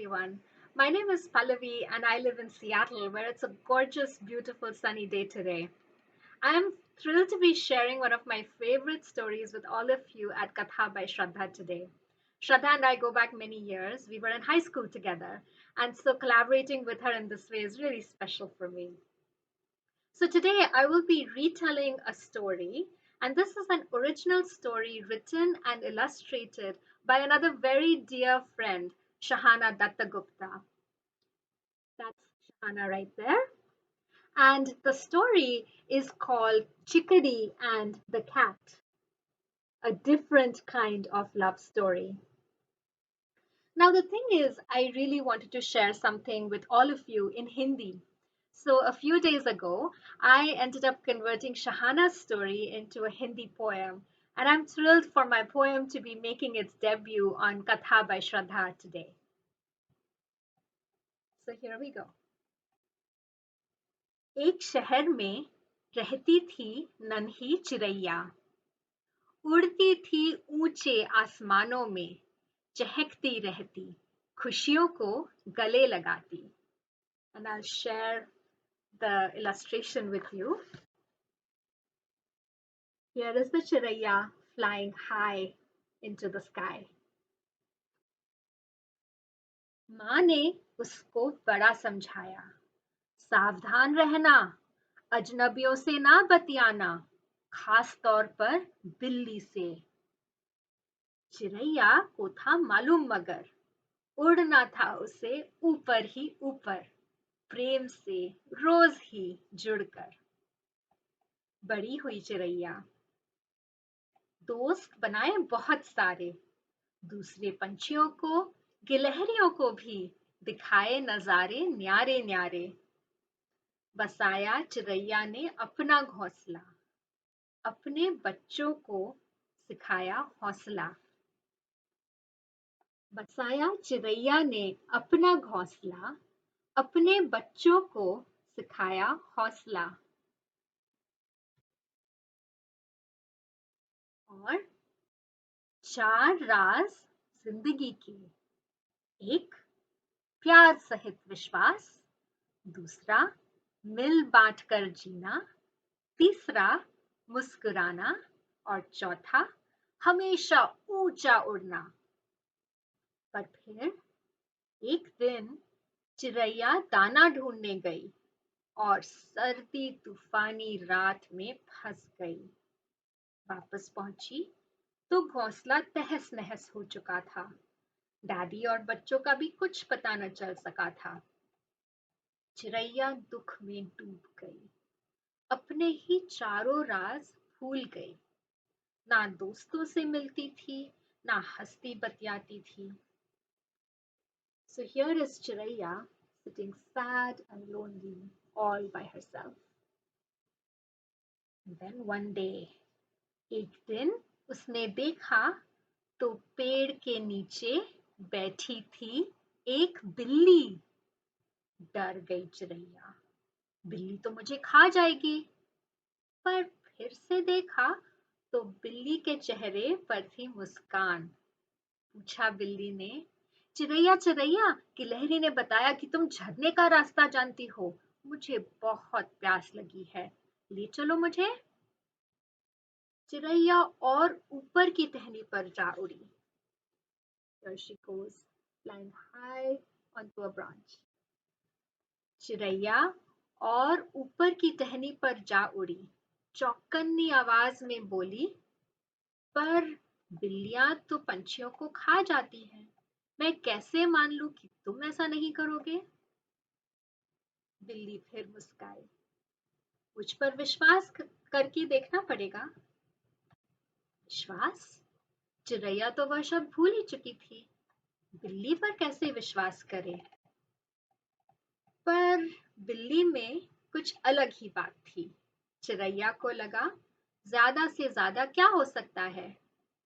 everyone. My name is Pallavi and I live in Seattle where it's a gorgeous, beautiful, sunny day today. I am thrilled to be sharing one of my favorite stories with all of you at Katha by Shraddha today. Shraddha and I go back many years. We were in high school together, and so collaborating with her in this way is really special for me. So today I will be retelling a story, and this is an original story written and illustrated by another very dear friend, Shahana Dattagupta. That's Shahana right there. And the story is called Chickadee and the Cat, a different kind of love story. Now, the thing is, I really wanted to share something with all of you in Hindi. So, a few days ago, I ended up converting Shahana's story into a Hindi poem, and I'm thrilled for my poem to be making its debut on Katha by Shraddha today. So, here we go. एक शहर में रहती थी नन्ही चिड़ैया उड़ती थी ऊंचे आसमानों में चहकती रहती खुशियों को गले लगाती and I'll share the illustration with you. Here is the chiraiya flying high into the sky. माँ ने उसको बड़ा समझाया सावधान रहना अजनबियों से ना बतियाना खास तौर पर बिल्ली से चिरैया को था मालूम मगर उड़ना था उसे ऊपर ही ऊपर प्रेम से रोज ही जुड़कर बड़ी हुई चिरैया दोस्त बनाए बहुत सारे दूसरे पंछियों को गिलहरियों को भी दिखाए नजारे न्यारे न्यारे बसाया चिरैया ने अपना घोंसला अपने बच्चों को सिखाया हौसला बसाया चिरैया ने अपना घोंसला अपने बच्चों को सिखाया हौसला और चार राज जिंदगी के एक प्यार सहित विश्वास दूसरा मिल बांट कर जीना तीसरा मुस्कुराना और चौथा हमेशा ऊंचा उड़ना पर फिर एक दिन चिरैया दाना ढूंढने गई और सर्दी तूफानी रात में फंस गई वापस पहुंची तो घोंसला तहस नहस हो चुका था दादी और बच्चों का भी कुछ पता न चल सका था चिरैया दुख में डूब गई अपने ही चारों राज भूल गई ना दोस्तों से मिलती थी ना हंसती बतियाती थी So here is Chiraiya sitting sad and lonely all by herself. And then one day, एक दिन उसने देखा तो पेड़ के नीचे बैठी थी एक बिल्ली डर गई चिरैया बिल्ली तो मुझे खा जाएगी पर फिर से देखा तो बिल्ली के चेहरे पर थी मुस्कान पूछा बिल्ली ने चिरैया चिरैया गिलहरी ने बताया कि तुम झरने का रास्ता जानती हो मुझे बहुत प्यास लगी है ले चलो मुझे चिरैया और ऊपर की टहनी पर जा उड़ी There she goes, flying high onto a branch. चिरैया और ऊपर की टहनी पर जा उड़ी चौकन्नी आवाज में बोली पर बिल्लियां तो पंछियों को खा जाती हैं मैं कैसे मान लूं कि तुम ऐसा नहीं करोगे बिल्ली फिर मुस्काई मुझ पर विश्वास करके देखना पड़ेगा विश्वास चिरैया तो वह शब्द भूल ही चुकी थी बिल्ली पर कैसे विश्वास करे पर बिल्ली में कुछ अलग ही बात थी चिरैया को लगा ज्यादा से ज्यादा क्या हो सकता है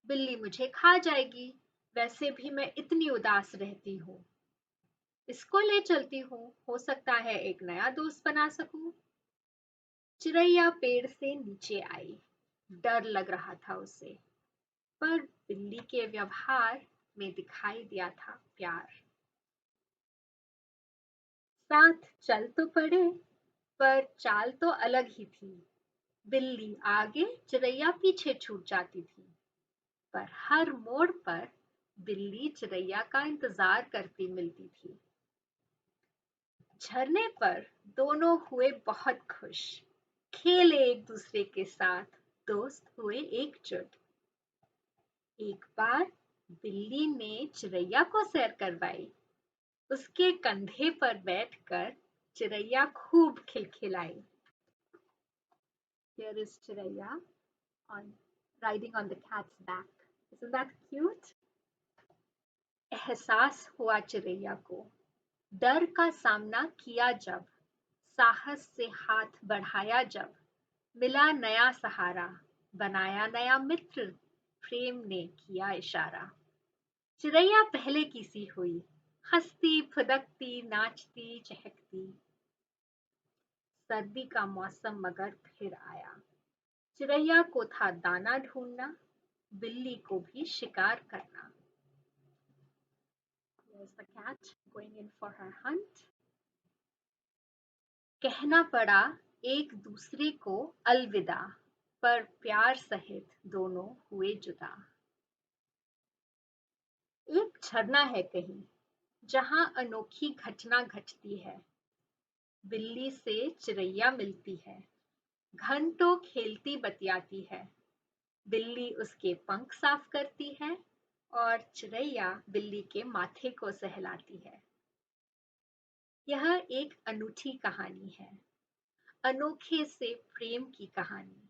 बिल्ली मुझे खा जाएगी वैसे भी मैं इतनी उदास रहती हूँ इसको ले चलती हूँ हो सकता है एक नया दोस्त बना सकूं चिरैया पेड़ से नीचे आई डर लग रहा था उसे पर बिल्ली के व्यवहार में दिखाई दिया था प्यार साथ चल तो पड़े, पर चाल तो अलग ही थी। बिल्ली आगे, चिरैया पीछे छूट जाती थी। पर हर मोड़ पर बिल्ली चिरैया का इंतजार करती मिलती थी। झरने पर दोनों हुए बहुत खुश, खेले एक दूसरे के साथ, दोस्त हुए एकजुट। एक बार बिल्ली ने चिरैया को सैर करवाई, उसके कंधे पर बैठकर चिरैया खूब खिलखिलाई। Here is Chiraiya on riding on the cat's back. Isn't that cute? एहसास हुआ चिरैया को, डर का सामना किया जब, साहस से हाथ बढ़ाया जब, मिला नया सहारा, बनाया नया मित्र, प्रेम ने किया इशारा। चिरैया पहले की सी हुई, हंसती फुदकती नाचती चहकती। सर्दी का मौसम मगर फिर आया। चिरैया को था दाना ढूंढना, बिल्ली को भी शिकार करना। Here's the cat going in for her hunt. कहना पड़ा एक दूसरे को अलविदा, पर प्यार सहित दोनों हुए जुदा। एक झरना है कहीं, जहां अनोखी घटना घटती है। बिल्ली से चिरैया मिलती है, घंटों खेलती बतियाती है। बिल्ली उसके पंख साफ करती है और चिरैया बिल्ली के माथे को सहलाती है। यह एक अनूठी कहानी है, अनोखे से प्रेम की कहानी,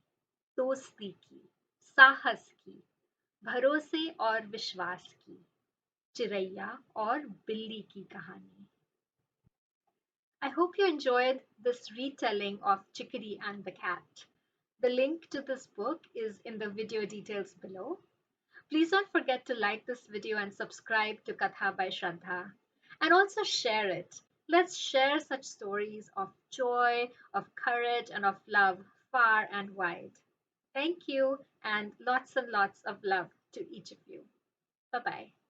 दोस्ती की, साहस की, भरोसे और विश्वास की, चिरैया और बिल्ली की कहानी। I hope you enjoyed this retelling of Chickadee and the Cat. The link to this book is in the video details below. Please don't forget to like this video and subscribe to Katha by Shraddha. And also share it. Let's share such stories of joy, of courage, and of love far and wide. Thank you, and lots of love to each of you. Bye bye.